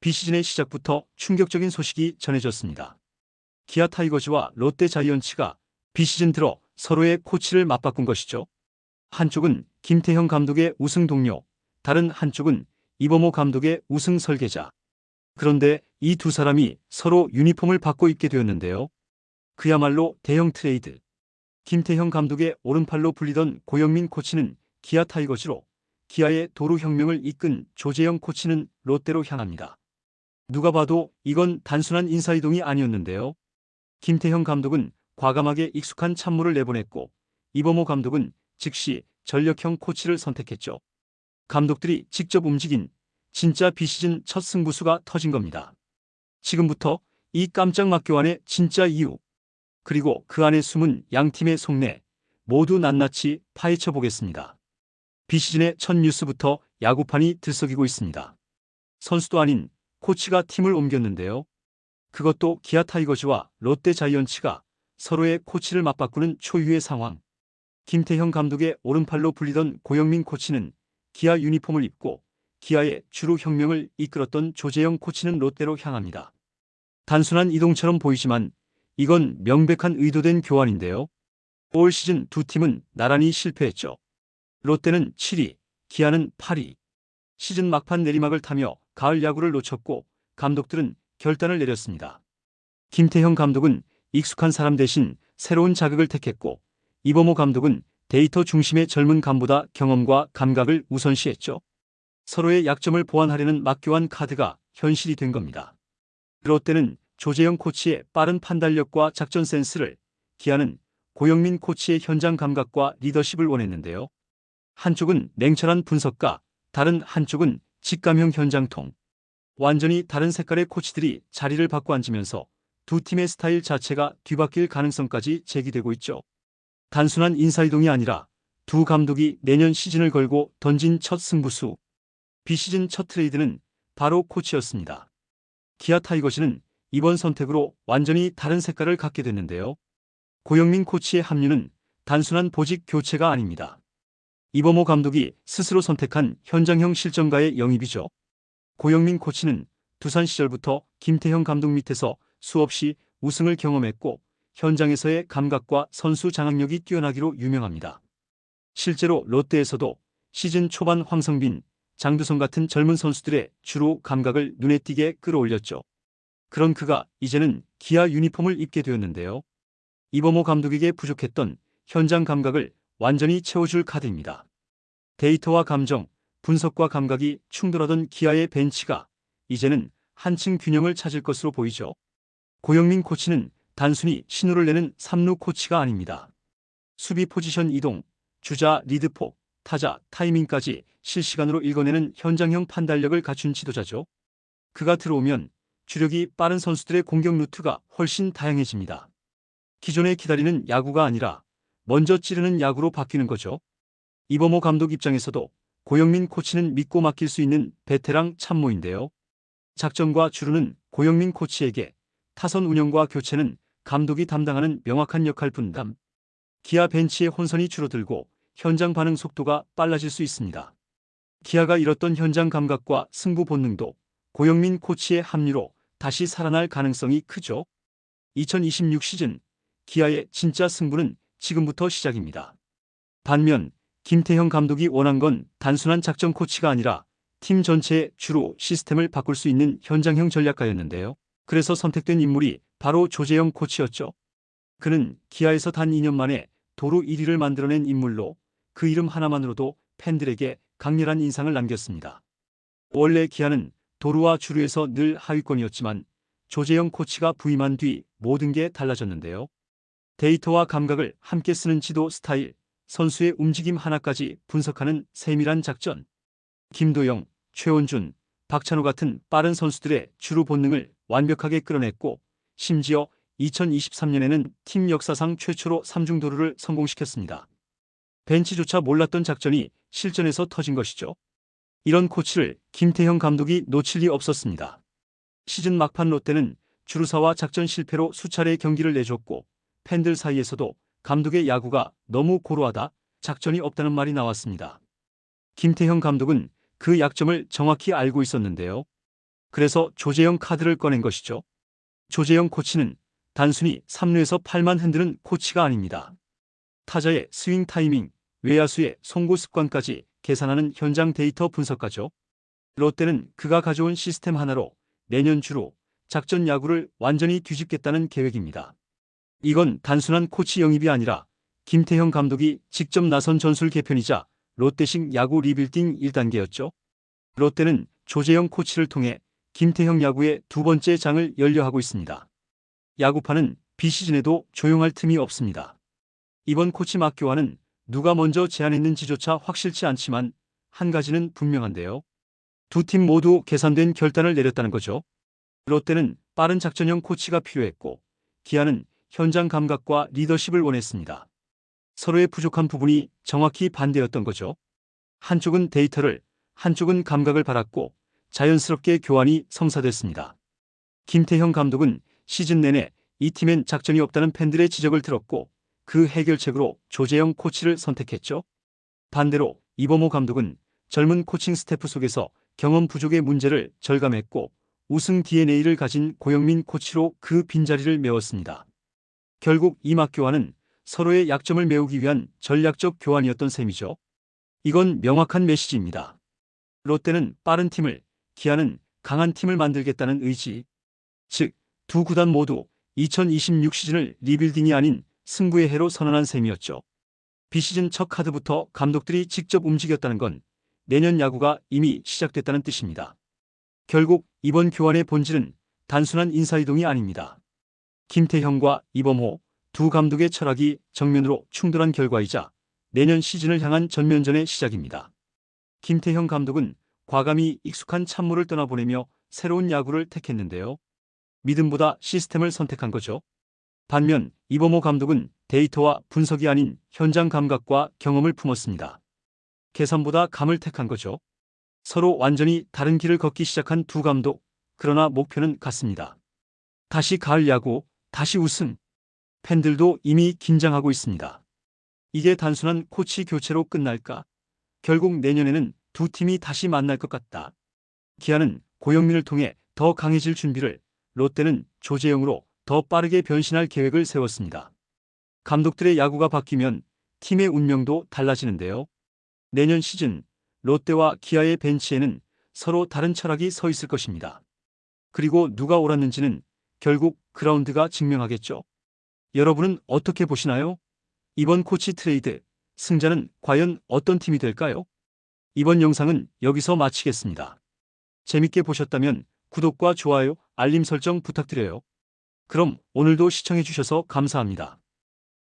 비시즌의 시작부터 충격적인 소식이 전해졌습니다. 기아 타이거즈와 롯데 자이언츠가 비시즌 들어 서로의 코치를 맞바꾼 것이죠. 한쪽은 김태형 감독의 우승 동료, 다른 한쪽은 이범호 감독의 우승 설계자. 그런데 이 두 사람이 서로 유니폼을 바꿔 입게 되었는데요. 그야말로 대형 트레이드. 김태형 감독의 오른팔로 불리던 고영민 코치는 기아 타이거즈로, 기아의 도루혁명을 이끈 조재영 코치는 롯데로 향합니다. 누가 봐도 이건 단순한 인사이동이 아니었는데요. 김태형 감독은 과감하게 익숙한 참모를 내보냈고, 이범호 감독은 즉시 전력형 코치를 선택했죠. 감독들이 직접 움직인 진짜 비시즌 첫 승부수가 터진 겁니다. 지금부터 이 깜짝 막교환의 진짜 이유, 그리고 그 안에 숨은 양팀의 속내 모두 낱낱이 파헤쳐 보겠습니다. 비시즌의 첫 뉴스부터 야구판이 들썩이고 있습니다. 선수도 아닌 코치가 팀을 옮겼는데요. 그것도 기아 타이거즈와 롯데 자이언츠가 서로의 코치를 맞바꾸는 초유의 상황. 김태형 감독의 오른팔로 불리던 고영민 코치는 기아 유니폼을 입고 기아의 주루 혁명을 이끌었던 조재영 코치는 롯데로 향합니다. 단순한 이동처럼 보이지만 이건 명백한 의도된 교환인데요. 올 시즌 두 팀은 나란히 실패했죠. 롯데는 7위, 기아는 8위. 시즌 막판 내리막을 타며 가을 야구를 놓쳤고 감독들은 결단을 내렸습니다. 김태형 감독은 익숙한 사람 대신 새로운 자극을 택했고, 이범호 감독은 데이터 중심의 젊은 감보다 경험과 감각을 우선시했죠. 서로의 약점을 보완하려는 막교환 카드가 현실이 된 겁니다. 롯데는 조재영 코치의 빠른 판단력과 작전 센스를, 기아는 고영민 코치의 현장 감각과 리더십을 원했는데요. 한쪽은 냉철한 분석가, 다른 한쪽은 직감형 현장통. 완전히 다른 색깔의 코치들이 자리를 바꿔 앉으면서 두 팀의 스타일 자체가 뒤바뀔 가능성까지 제기되고 있죠. 단순한 인사이동이 아니라 두 감독이 내년 시즌을 걸고 던진 첫 승부수. 비시즌 첫 트레이드는 바로 코치였습니다. 기아 타이거즈는 이번 선택으로 완전히 다른 색깔을 갖게 됐는데요. 고영민 코치의 합류는 단순한 보직 교체가 아닙니다. 이범호 감독이 스스로 선택한 현장형 실전가의 영입이죠. 고영민 코치는 두산 시절부터 김태형 감독 밑에서 수없이 우승을 경험했고 현장에서의 감각과 선수 장악력이 뛰어나기로 유명합니다. 실제로 롯데에서도 시즌 초반 황성빈, 장두성 같은 젊은 선수들의 주로 감각을 눈에 띄게 끌어올렸죠. 그런 그가 이제는 기아 유니폼을 입게 되었는데요. 이범호 감독에게 부족했던 현장 감각을 완전히 채워줄 카드입니다. 데이터와 감정, 분석과 감각이 충돌하던 기아의 벤치가 이제는 한층 균형을 찾을 것으로 보이죠. 고영민 코치는 단순히 신호를 내는 3루 코치가 아닙니다. 수비 포지션 이동, 주자 리드폭, 타자 타이밍까지 실시간으로 읽어내는 현장형 판단력을 갖춘 지도자죠. 그가 들어오면 주력이 빠른 선수들의 공격 루트가 훨씬 다양해집니다. 기존에 기다리는 야구가 아니라 먼저 찌르는 야구로 바뀌는 거죠. 이범호 감독 입장에서도 고영민 코치는 믿고 맡길 수 있는 베테랑 참모인데요. 작전과 주루는 고영민 코치에게, 타선 운영과 교체는 감독이 담당하는 명확한 역할 분담. 기아 벤치의 혼선이 줄어들고 현장 반응 속도가 빨라질 수 있습니다. 기아가 잃었던 현장 감각과 승부 본능도 고영민 코치의 합류로 다시 살아날 가능성이 크죠. 2026 시즌 기아의 진짜 승부는 지금부터 시작입니다. 반면 김태형 감독이 원한 건 단순한 작전 코치가 아니라 팀 전체의 주로 시스템을 바꿀 수 있는 현장형 전략가였는데요. 그래서 선택된 인물이 바로 조재영 코치였죠. 그는 기아에서 단 2년 만에 도루 1위를 만들어낸 인물로 그 이름 하나만으로도 팬들에게 강렬한 인상을 남겼습니다. 원래 기아는 도루와 주루에서 늘 하위권이었지만 조재영 코치가 부임한 뒤 모든 게 달라졌는데요. 데이터와 감각을 함께 쓰는 지도 스타일, 선수의 움직임 하나까지 분석하는 세밀한 작전. 김도영, 최원준, 박찬호 같은 빠른 선수들의 주루 본능을 완벽하게 끌어냈고 심지어 2023년에는 팀 역사상 최초로 3중 도루를 성공시켰습니다. 벤치조차 몰랐던 작전이 실전에서 터진 것이죠. 이런 코치를 김태형 감독이 놓칠 리 없었습니다. 시즌 막판 롯데는 주루사와 작전 실패로 수차례 경기를 내줬고 팬들 사이에서도 감독의 야구가 너무 고루하다, 작전이 없다는 말이 나왔습니다. 김태형 감독은 그 약점을 정확히 알고 있었는데요. 그래서 조재영 카드를 꺼낸 것이죠. 조재영 코치는 단순히 3루에서 팔만 흔드는 코치가 아닙니다. 타자의 스윙 타이밍, 외야수의 송구 습관까지 계산하는 현장 데이터 분석가죠. 롯데는 그가 가져온 시스템 하나로 내년 주로 작전 야구를 완전히 뒤집겠다는 계획입니다. 이건 단순한 코치 영입이 아니라 김태형 감독이 직접 나선 전술 개편이자 롯데식 야구 리빌딩 1단계였죠. 롯데는 조재영 코치를 통해 김태형 야구의 두 번째 장을 열려하고 있습니다. 야구판은 비시즌에도 조용할 틈이 없습니다. 이번 코치 막교환은 누가 먼저 제안했는지조차 확실치 않지만 한 가지는 분명한데요. 두 팀 모두 계산된 결단을 내렸다는 거죠. 롯데는 빠른 작전형 코치가 필요했고 기아는 현장 감각과 리더십을 원했습니다. 서로의 부족한 부분이 정확히 반대였던 거죠. 한쪽은 데이터를, 한쪽은 감각을 바랐고 자연스럽게 교환이 성사됐습니다. 김태형 감독은 시즌 내내 이 팀엔 작전이 없다는 팬들의 지적을 들었고 그 해결책으로 조재영 코치를 선택했죠. 반대로 이범호 감독은 젊은 코칭 스태프 속에서 경험 부족의 문제를 절감했고 우승 DNA를 가진 고영민 코치로 그 빈자리를 메웠습니다. 결국 이 막교환은 서로의 약점을 메우기 위한 전략적 교환이었던 셈이죠. 이건 명확한 메시지입니다. 롯데는 빠른 팀을, 기아는 강한 팀을 만들겠다는 의지. 즉, 두 구단 모두 2026 시즌을 리빌딩이 아닌 승부의 해로 선언한 셈이었죠. 비시즌 첫 카드부터 감독들이 직접 움직였다는 건 내년 야구가 이미 시작됐다는 뜻입니다. 결국 이번 교환의 본질은 단순한 인사이동이 아닙니다. 김태형과 이범호 두 감독의 철학이 정면으로 충돌한 결과이자 내년 시즌을 향한 전면전의 시작입니다. 김태형 감독은 과감히 익숙한 찬물을 떠나보내며 새로운 야구를 택했는데요. 믿음보다 시스템을 선택한 거죠. 반면 이범호 감독은 데이터와 분석이 아닌 현장 감각과 경험을 품었습니다. 계산보다 감을 택한 거죠. 서로 완전히 다른 길을 걷기 시작한 두 감독, 그러나 목표는 같습니다. 다시 가을 야구, 다시 우승. 팬들도 이미 긴장하고 있습니다. 이게 단순한 코치 교체로 끝날까? 결국 내년에는 두 팀이 다시 만날 것 같다. 기아는 고영민을 통해 더 강해질 준비를, 롯데는 조재영으로 더 빠르게 변신할 계획을 세웠습니다. 감독들의 야구가 바뀌면 팀의 운명도 달라지는데요. 내년 시즌 롯데와 기아의 벤치에는 서로 다른 철학이 서 있을 것입니다. 그리고 누가 옳았는지는 결국 그라운드가 증명하겠죠. 여러분은 어떻게 보시나요? 이번 코치 트레이드, 승자는 과연 어떤 팀이 될까요? 이번 영상은 여기서 마치겠습니다. 재밌게 보셨다면 구독과 좋아요, 알림 설정 부탁드려요. 그럼 오늘도 시청해주셔서 감사합니다.